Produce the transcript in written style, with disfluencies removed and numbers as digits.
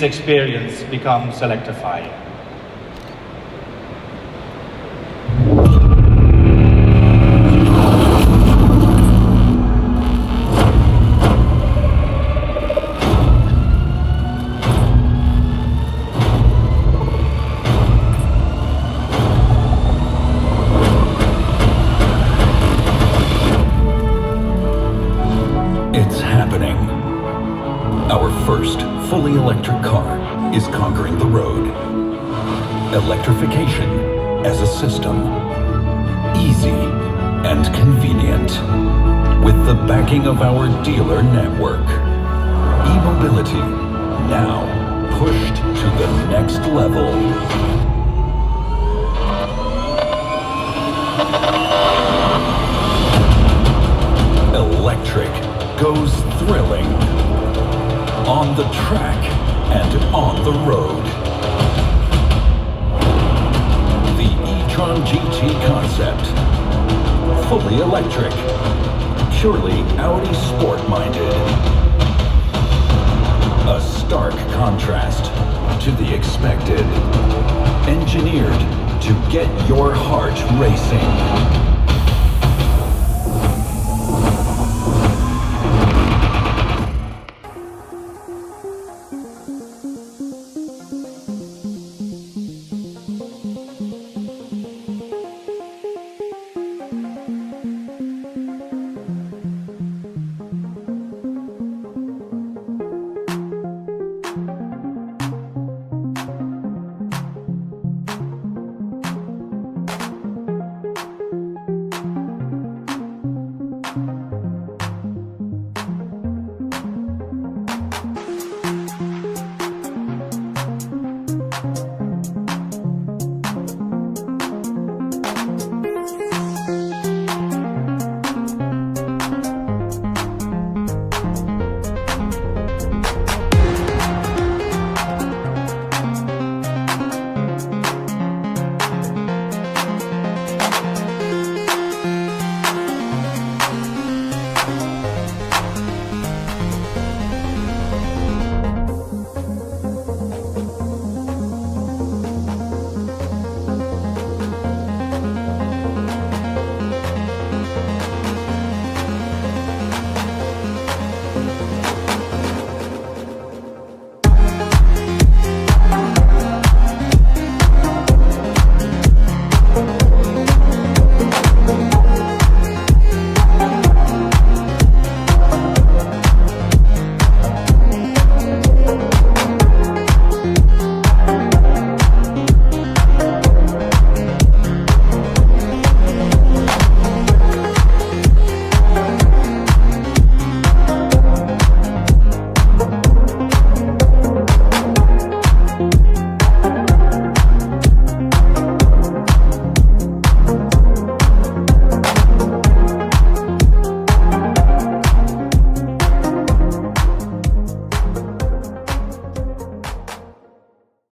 experience becomes electrifying. It's happening. Our first fully electric car is conquering the road. Electrification as a system. Easy and convenient. With the backing of our dealer network. E-mobility, now pushed to the next level. Electric goes thrilling. On the track and on the road. The E-Tron GT concept. Fully electric. Purely Audi Sport-minded. A stark contrast to the expected. Engineered to get your heart racing.